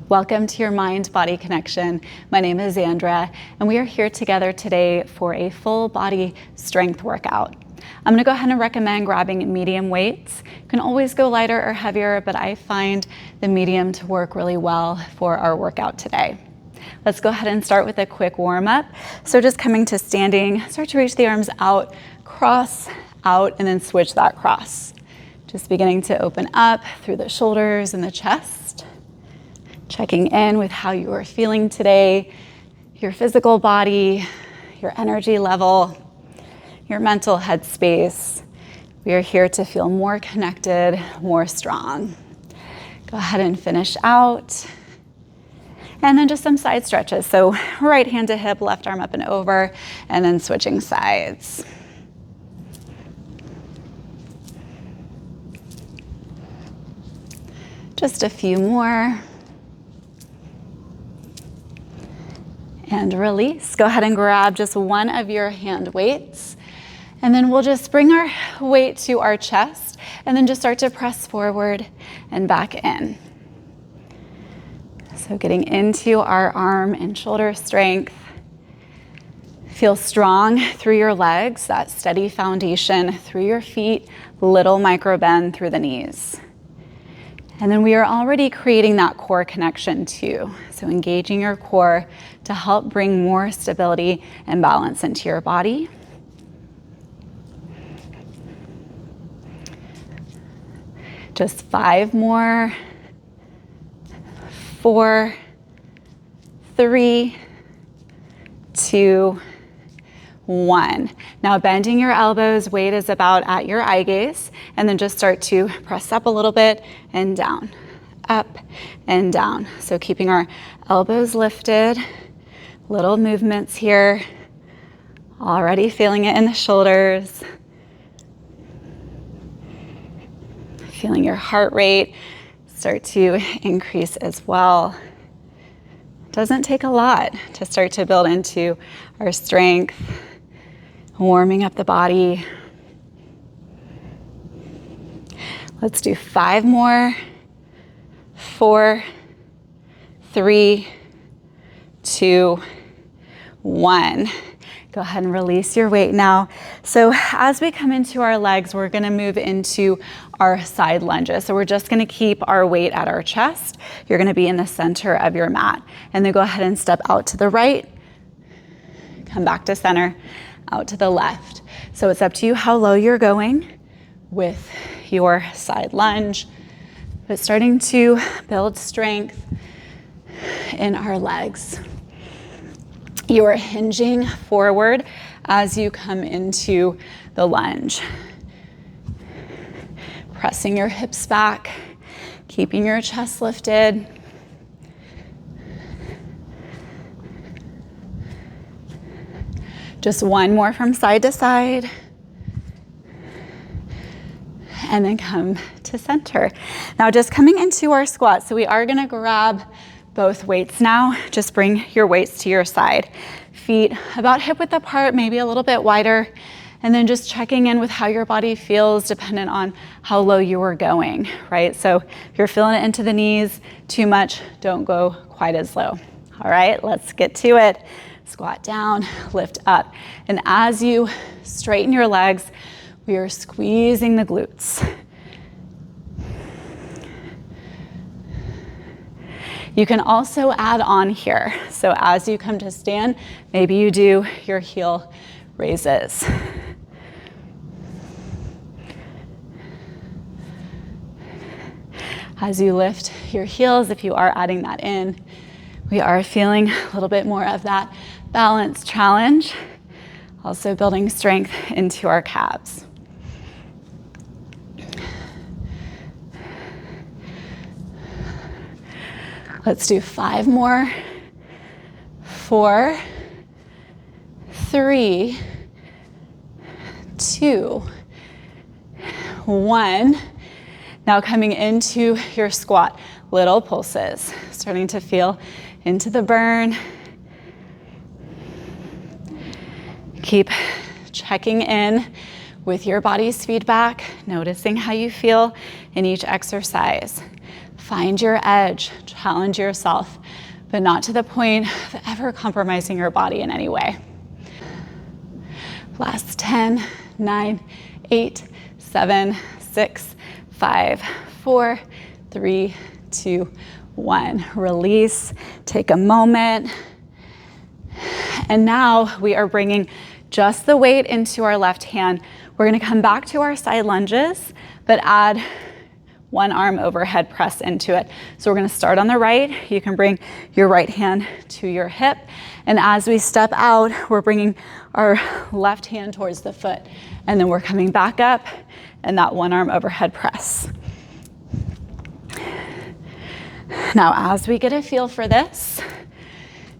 Welcome to your mind-body connection. My name is Andrea, and we are here together today for a full body strength workout. I'm gonna go ahead and recommend grabbing medium weights. You can always go lighter or heavier, but I find the medium to work really well for our workout today. Let's go ahead and start with a quick warm-up. So just coming to standing, start to reach the arms out, cross out, and then switch that cross. Just beginning to open up through the shoulders and the chest. Checking in with how you are feeling today, your physical body, your energy level, your mental headspace. We are here to feel more connected, more strong. Go ahead and finish out. And then just some side stretches. So right hand to hip, left arm up and over, and then switching sides. Just a few more. And release. Go ahead and grab just one of your hand weights. And then we'll just bring our weight to our chest and then just start to press forward and back in. So getting into our arm and shoulder strength. Feel strong through your legs, that steady foundation through your feet, little micro bend through the knees. And then we are already creating that core connection too. So engaging your core to help bring more stability and balance into your body. Just 5 more. 4, 3, 2, 1. Now bending your elbows, weight is about at your eye gaze, and then just start to press up a little bit and down, up and down. So keeping our elbows lifted, little movements here, already feeling it in the shoulders, feeling your heart rate start to increase as well. Doesn't take a lot to start to build into our strength, warming up the body. Let's do 5 more. 4, 3, 2, 1. Go ahead and release your weight now. So as we come into our legs, we're gonna move into our side lunges. So we're just gonna keep our weight at our chest. You're gonna be in the center of your mat. And then go ahead and step out to the right, come back to center, out to the left. So it's up to you how low you're going with your side lunge, but starting to build strength in our legs. You are hinging forward as you come into the lunge. Pressing your hips back, keeping your chest lifted. Just one more from side to side. And then come to center. Now just coming into our squat. So we are gonna grab both weights now. Just bring your weights to your side. Feet about hip width apart, maybe a little bit wider. And then just checking in with how your body feels dependent on how low you are going, right? So if you're feeling it into the knees too much, don't go quite as low. All right, let's get to it. Squat down, lift up. And as you straighten your legs, we are squeezing the glutes. You can also add on here. So as you come to stand, maybe you do your heel raises. As you lift your heels, if you are adding that in, we are feeling a little bit more of that balance challenge. Also building strength into our calves. Let's do 5 more. 4, 3, 2, 1. Now coming into your squat, little pulses, starting to feel into the burn. Keep checking in with your body's feedback, noticing how you feel in each exercise. Find your edge, challenge yourself, but not to the point of ever compromising your body in any way. Last 10, 9, 8, 7, 6, 5, 4, 3, 2, 1. Release, take a moment. And now we are bringing just the weight into our left hand. We're gonna come back to our side lunges, but add one arm overhead press into it. So we're gonna start on the right. You can bring your right hand to your hip. And as we step out, we're bringing our left hand towards the foot. And then we're coming back up and that one arm overhead press. Now, as we get a feel for this,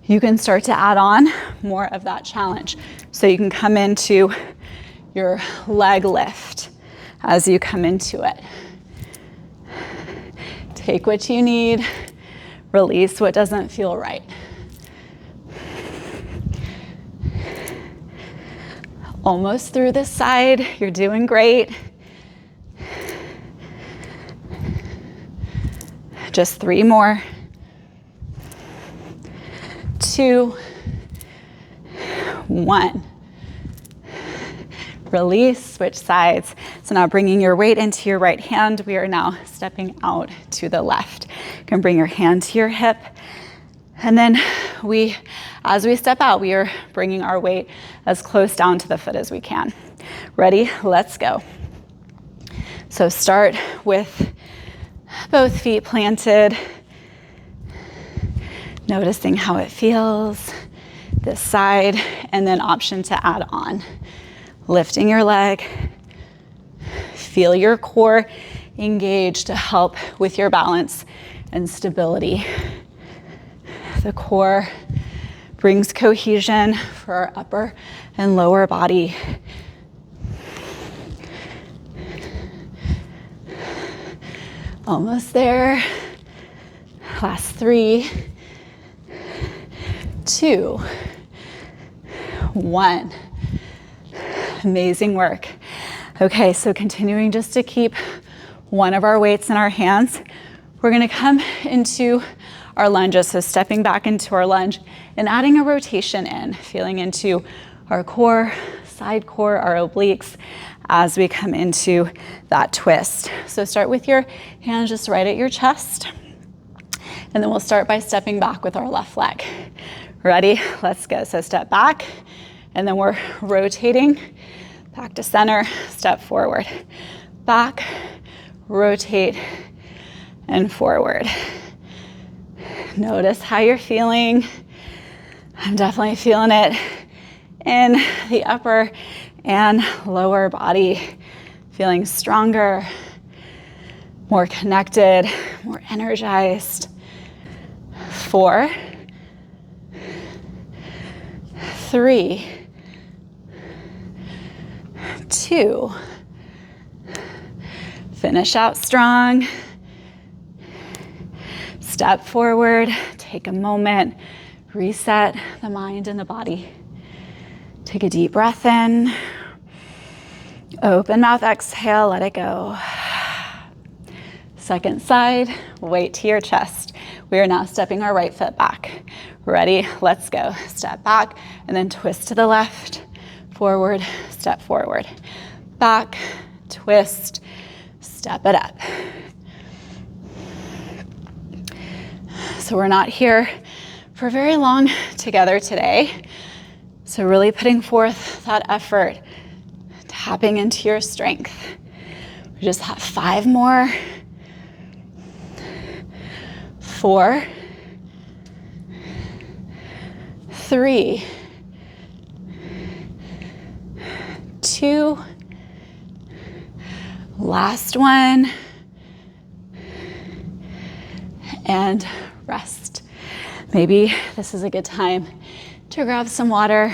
you can start to add on more of that challenge. So you can come into your leg lift as you come into it. Take what you need, release what doesn't feel right. Almost through this side, you're doing great. Just 3 more. 2, 1. Release, switch sides. So now bringing your weight into your right hand, we are now stepping out to the left. You can bring your hand to your hip. And then as we step out, we are bringing our weight as close down to the foot as we can. Ready? Let's go. So start with both feet planted, noticing how it feels, this side, and then option to add on. Lifting your leg, feel your core engage to help with your balance and stability. The core brings cohesion for our upper and lower body. Almost there. Last 3, 2, 1. Amazing work. Okay, so continuing just to keep one of our weights in our hands, we're gonna come into our lunges, so stepping back into our lunge and adding a rotation in, feeling into our core, side core, our obliques as we come into that twist. So start with your hands just right at your chest, and then we'll start by stepping back with our left leg. Ready? Let's go. So step back, and then we're rotating back to center, step forward, back, rotate, and forward. Notice how you're feeling. I'm definitely feeling it in the upper and lower body, feeling stronger, more connected, more energized. 4, 3, 2. Finish out strong. Step forward, take a moment, reset the mind and the body. Take a deep breath in. Open mouth, exhale, let it go. Second side, weight to your chest. We are now stepping our right foot back. Ready? Let's go. Step back and then twist to the left. Forward, step forward. Back, twist, step it up. So we're not here for very long together today. So really putting forth that effort, tapping into your strength. We just have 5 more. 4, 3, 2, last one, and rest. Maybe this is a good time to grab some water.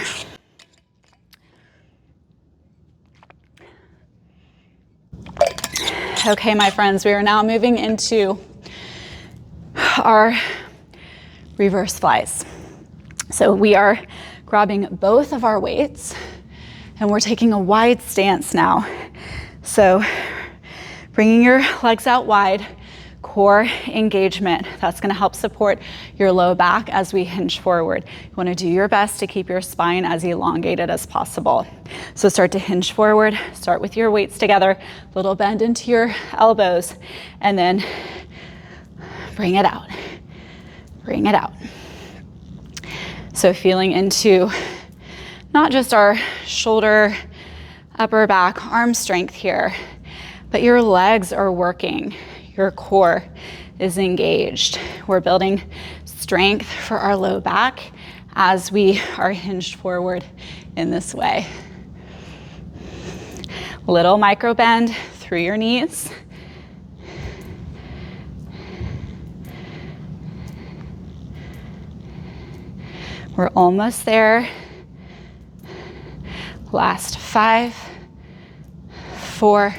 Okay, my friends, we are now moving into our reverse flies. So we are grabbing both of our weights and we're taking a wide stance now. So bringing your legs out wide, core engagement. That's going to help support your low back as we hinge forward. You want to do your best to keep your spine as elongated as possible. So start to hinge forward, start with your weights together, little bend into your elbows, and then bring it out. Bring it out. So feeling into not just our shoulder, upper back, arm strength here, but your legs are working. Your core is engaged. We're building strength for our low back as we are hinged forward in this way. Little micro bend through your knees. We're almost there. Last 5, 4,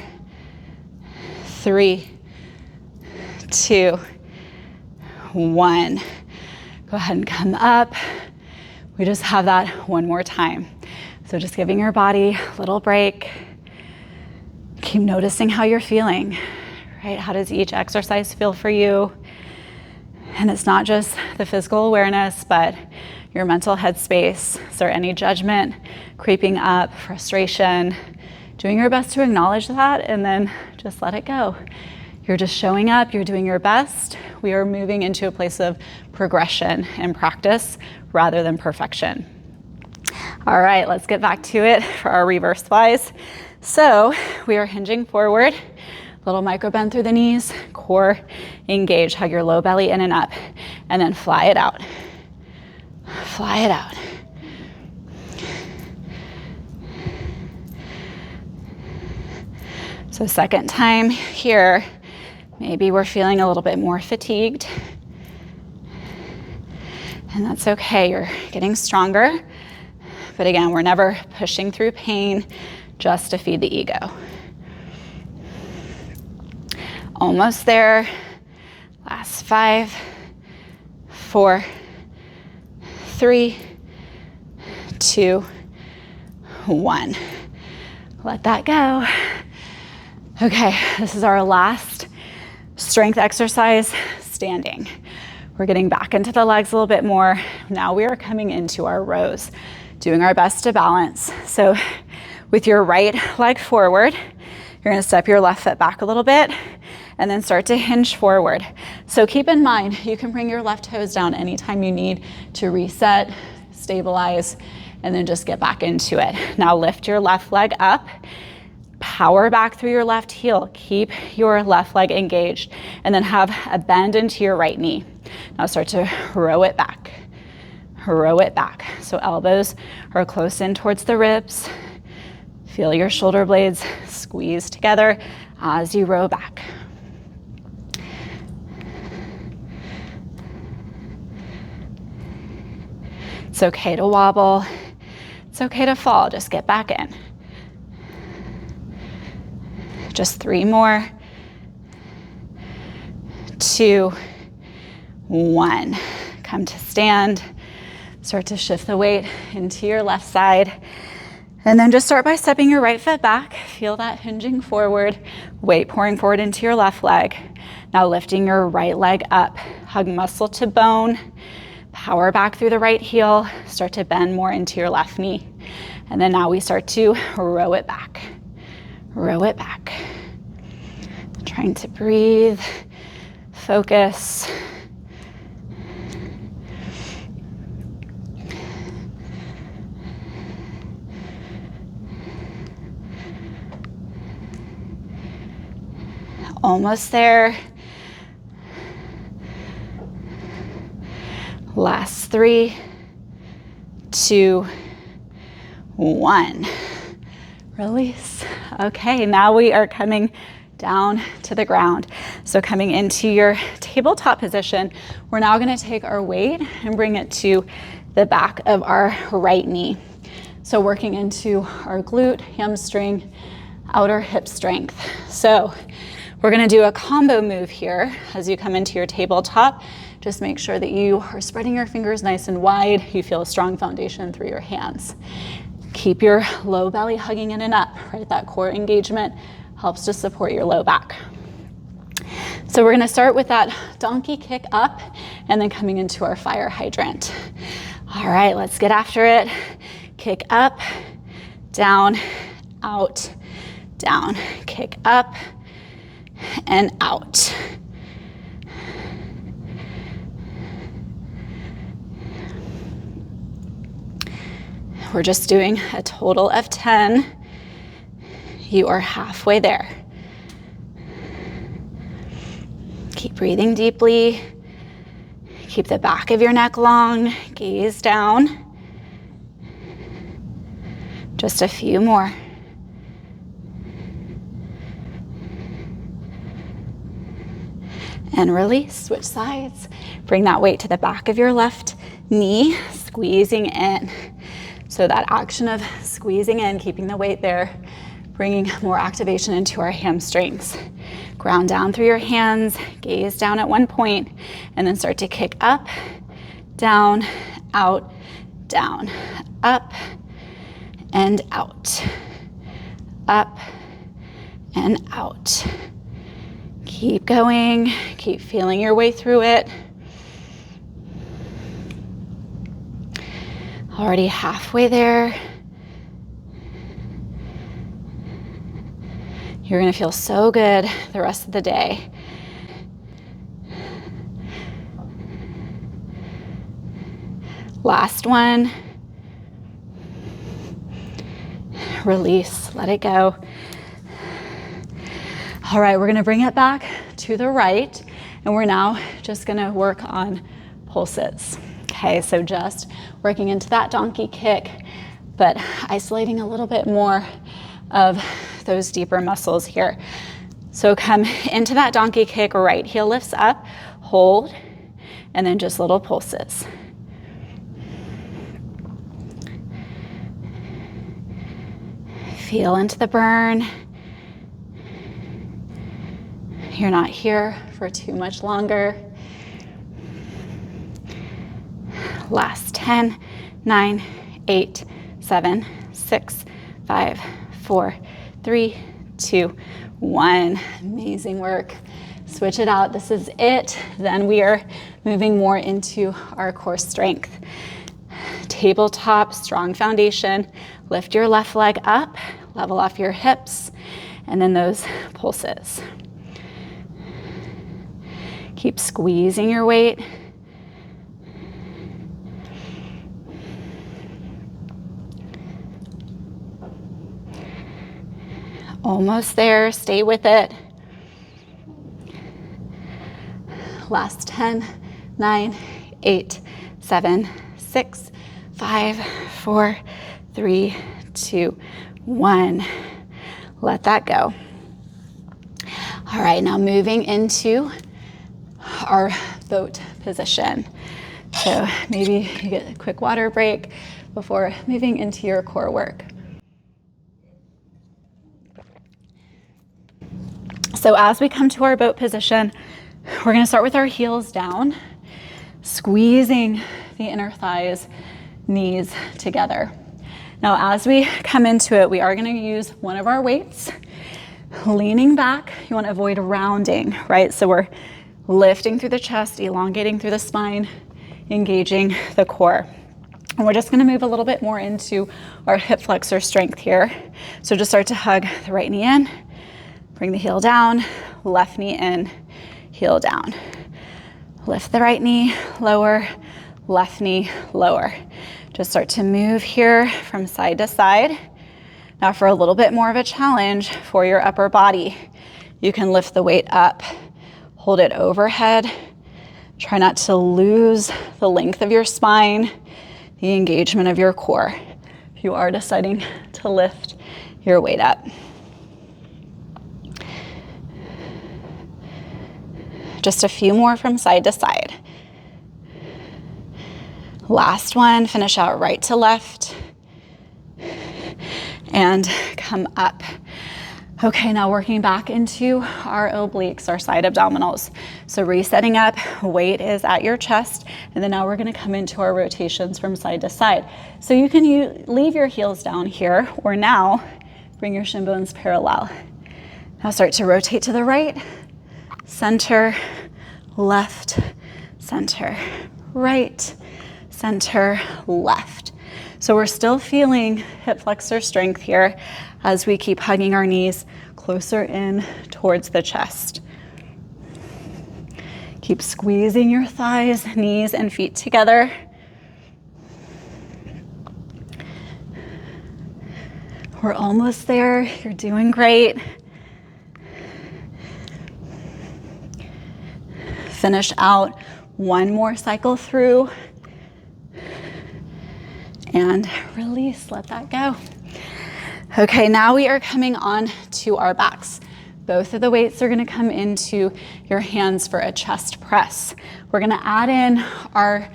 3, 2, 1. Go ahead and come up. We just have that one more time. So just giving your body a little break. Keep noticing how you're feeling, right? How does each exercise feel for you? And it's not just the physical awareness, but your mental headspace. Is there any judgment creeping up, frustration? Doing your best to acknowledge that and then just let it go. You're just showing up, you're doing your best. We are moving into a place of progression and practice rather than perfection. All right, let's get back to it for our reverse flies. So we are hinging forward, little micro bend through the knees, core engage, hug your low belly in and up, and then fly it out. Fly it out. So second time here, maybe we're feeling a little bit more fatigued. And that's okay, you're getting stronger. But again, we're never pushing through pain just to feed the ego. Almost there. Last 5, 4, 3, 2, 1. Let that go. Okay, this is our last strength exercise, standing. We're getting back into the legs a little bit more. Now we are coming into our rows, doing our best to balance. So with your right leg forward, you're gonna step your left foot back a little bit and then start to hinge forward. So keep in mind, you can bring your left toes down anytime you need to reset, stabilize, and then just get back into it. Now lift your left leg up, power back through your left heel, keep your left leg engaged, and then have a bend into your right knee. Now start to row it back, row it back. So elbows are close in towards the ribs. Feel your shoulder blades squeeze together as you row back. It's okay to wobble. It's okay to fall. Just get back in. Just 3 more. 2, 1. Come to stand. Start to shift the weight into your left side. And then just start by stepping your right foot back. Feel that hinging forward, weight pouring forward into your left leg. Now lifting your right leg up. Hug muscle to bone. Power back through the right heel. Start to bend more into your left knee. And then now we start to row it back. Row it back. Trying to breathe, focus. Almost there. Last 3, 2, 1. Release. Okay, now we are coming down to the ground. So coming into your tabletop position, we're now going to take our weight and bring it to the back of our right knee. So working into our glute, hamstring, outer hip strength. So we're going to do a combo move here as you come into your tabletop. Just make sure that you are spreading your fingers nice and wide. You feel a strong foundation through your hands. Keep your low belly hugging in and up, right? That core engagement helps to support your low back. So we're gonna start with that donkey kick up and then coming into our fire hydrant. All right, let's get after it. Kick up, down, out, down. Kick up and out. We're just doing a total of 10. You are halfway there. Keep breathing deeply. Keep the back of your neck long. Gaze down. Just a few more. And release, switch sides. Bring that weight to the back of your left knee, squeezing in. So that action of squeezing in, keeping the weight there, bringing more activation into our hamstrings. Ground down through your hands, gaze down at one point, and then start to kick up, down, out, down, up, and out, up, and out. Keep going, keep feeling your way through it. Already halfway there. You're gonna feel so good the rest of the day. Last one. Release, let it go. All right, we're gonna bring it back to the right, and we're now just gonna work on pulses. Okay, so just working into that donkey kick, but isolating a little bit more of those deeper muscles here. So come into that donkey kick, right heel lifts up, hold, and then just little pulses. Feel into the burn. You're not here for too much longer. Last 10, 9, 8, 7, 6, 5, 4, 3, 2, 1. Amazing work. Switch it out. This is it. Then we are moving more into our core strength. Tabletop, strong foundation. Lift your left leg up, level off your hips, and then those pulses. Keep squeezing your weight. Almost there, stay with it. Last 10, 9, 8, 7, 6, 5, 4, 3, 2, 1. Let that go. All right, now moving into our boat position. So maybe you get a quick water break before moving into your core work. So as we come to our boat position, we're gonna start with our heels down, squeezing the inner thighs, knees together. Now, as we come into it, we are gonna use one of our weights, leaning back. You wanna avoid rounding, right? So we're lifting through the chest, elongating through the spine, engaging the core. And we're just gonna move a little bit more into our hip flexor strength here. So just start to hug the right knee in, bring the heel down, left knee in, heel down. Lift the right knee, lower, left knee, lower. Just start to move here from side to side. Now for a little bit more of a challenge for your upper body, you can lift the weight up, hold it overhead. Try not to lose the length of your spine, the engagement of your core. If you are deciding to lift your weight up. Just a few more from side to side. Last one, finish out right to left and come up. Okay, now working back into our obliques, our side abdominals. So resetting up, weight is at your chest, and then now we're gonna come into our rotations from side to side. So you can leave your heels down here, or now bring your shin bones parallel. Now start to rotate to the right, center, left, center, right, center, left. So we're still feeling hip flexor strength here as we keep hugging our knees closer in towards the chest. Keep squeezing your thighs, knees, and feet together. We're almost there. You're doing great. Finish out one more cycle through. And release, let that go. Okay, now we are coming on to our backs. Both of the weights are gonna come into your hands for a chest press. We're gonna add in our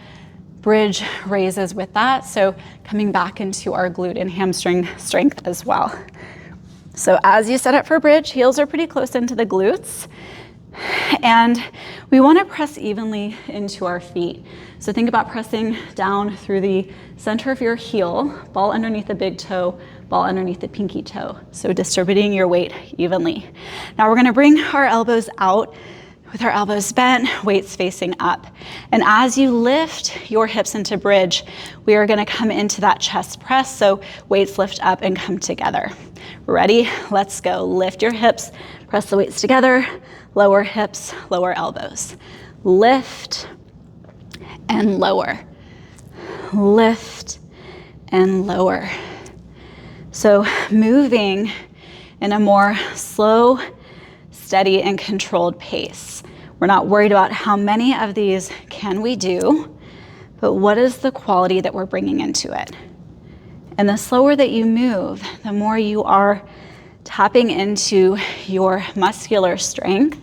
bridge raises with that, so coming back into our glute and hamstring strength as well. So as you set up for bridge, heels are pretty close into the glutes, and we wanna press evenly into our feet. So think about pressing down through the center of your heel, ball underneath the big toe, ball underneath the pinky toe. So distributing your weight evenly. Now we're gonna bring our elbows out with our elbows bent, weights facing up. And as you lift your hips into bridge, we are gonna come into that chest press, so weights lift up and come together. Ready? Let's go. Lift your hips, press the weights together, lower hips, lower elbows. Lift and lower. Lift and lower. So moving in a more slow, steady, and controlled pace. We're not worried about how many of these can we do, but what is the quality that we're bringing into it? And the slower that you move, the more you are tapping into your muscular strength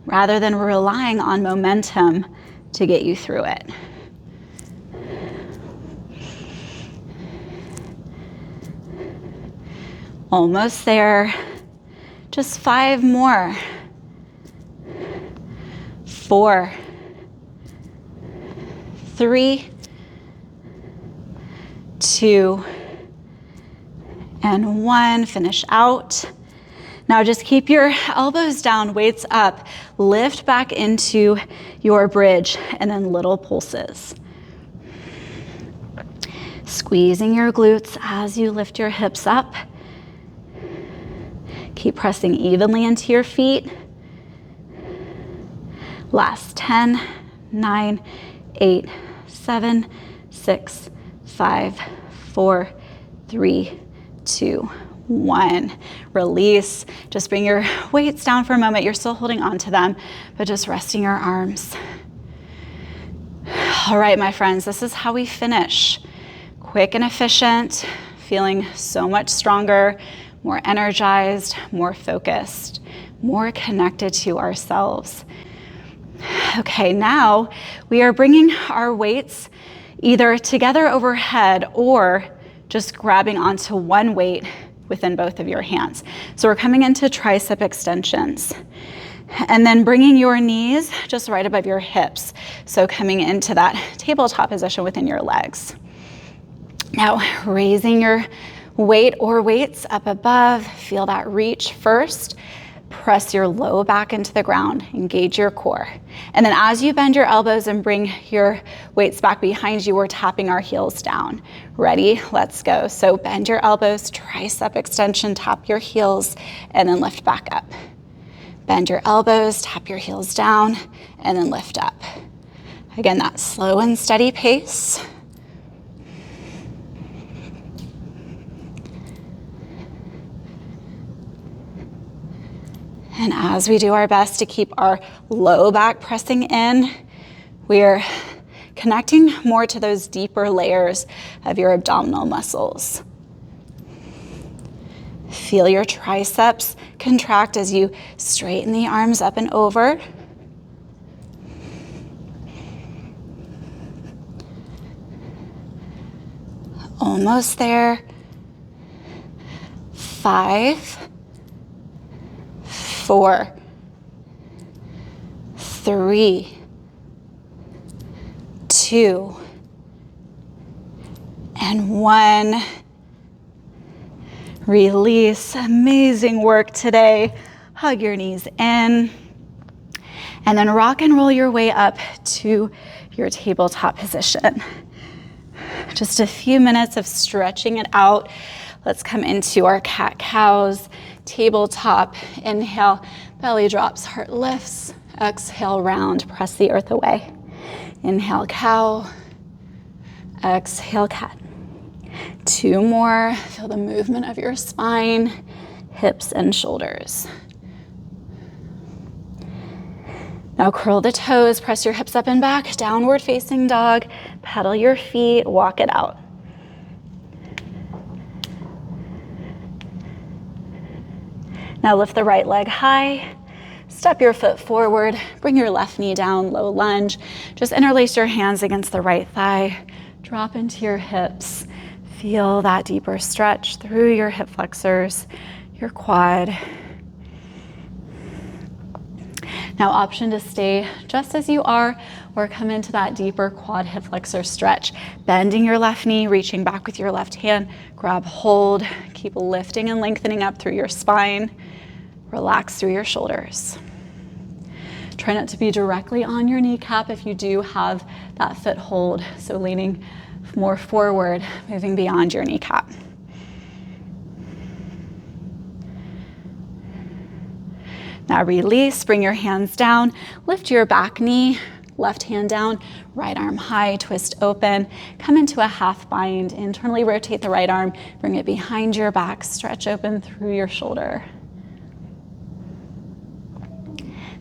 rather than relying on momentum to get you through it. Almost there. Just 5 more. 4, 3, 2, and 1. Finish out. Now just keep your elbows down, weights up. Lift back into your bridge, and then little pulses. Squeezing your glutes as you lift your hips up. Keep pressing evenly into your feet. Last 10, 9, 8, 7, 6, 5, 4, 3, 2, 1. Release. Just bring your weights down for a moment. You're still holding on to them, but just resting your arms. All right, my friends, this is how we finish. Quick and efficient, feeling so much stronger, more energized, more focused, more connected to ourselves. Okay, now we are bringing our weights either together overhead or just grabbing onto one weight within both of your hands. So we're coming into tricep extensions. And then bringing your knees just right above your hips. So coming into that tabletop position within your legs. Now raising your weight or weights up above. Feel that reach first. Press your low back into the ground. Engage your core. And then as you bend your elbows and bring your weights back behind you, we're tapping our heels down. Ready? Let's go. So bend your elbows, tricep extension, tap your heels, and then lift back up. Bend your elbows, tap your heels down, and then lift up. Again, that slow and steady pace. And as we do our best to keep our low back pressing in, we're connecting more to those deeper layers of your abdominal muscles. Feel your triceps contract as you straighten the arms up and over. Almost there. 5, 4, 3, 2, and 1. Release. Amazing work today. Hug your knees in. And then rock and roll your way up to your tabletop position. Just a few minutes of stretching it out. Let's come into our cat-cows, tabletop. Inhale, belly drops, heart lifts. Exhale, round, press the earth away. Inhale, cow. Exhale, cat. 2 more. Feel the movement of your spine, hips, and shoulders. Now curl the toes, press your hips up and back, downward facing dog, pedal your feet, walk it out. Now lift the right leg high, step your foot forward, bring your left knee down, low lunge. Just interlace your hands against the right thigh, drop into your hips. Feel that deeper stretch through your hip flexors, your quad. Now option to stay just as you are or come into that deeper quad hip flexor stretch. Bending your left knee, reaching back with your left hand, grab hold, keep lifting and lengthening up through your spine. Relax through your shoulders. Try not to be directly on your kneecap if you do have that foothold. So leaning more forward, moving beyond your kneecap. Now release, bring your hands down, lift your back knee, left hand down, right arm high, twist open, come into a half bind, internally rotate the right arm, bring it behind your back, stretch open through your shoulder.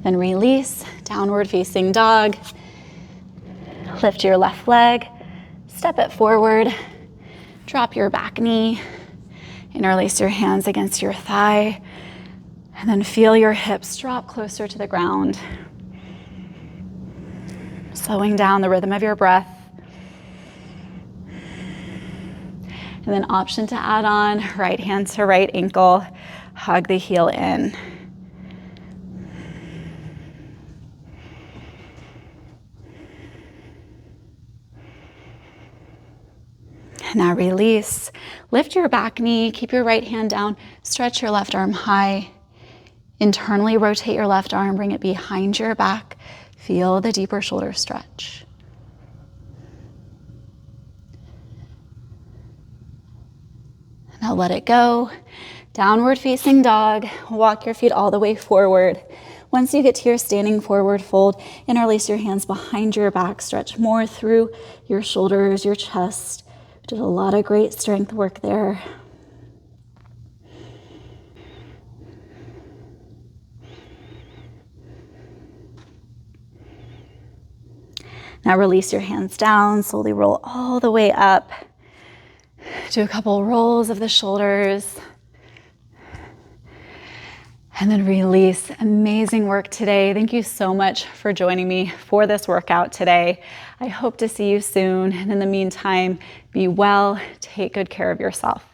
Then release, downward facing dog, lift your left leg, step it forward, drop your back knee, interlace your hands against your thigh, and then feel your hips drop closer to the ground. Slowing down the rhythm of your breath. And then option to add on, right hand to right ankle, hug the heel in. Now release, lift your back knee, keep your right hand down, stretch your left arm high. Internally rotate your left arm, bring it behind your back. Feel the deeper shoulder stretch. Now let it go. Downward facing dog. Walk your feet all the way forward. Once you get to your standing forward fold, interlace your hands behind your back. Stretch more through your shoulders, your chest. Did a lot of great strength work there. Now release your hands down, slowly roll all the way up. Do a couple rolls of the shoulders. And then release. Amazing work today. Thank you so much for joining me for this workout today. I hope to see you soon. And in the meantime, be well, take good care of yourself.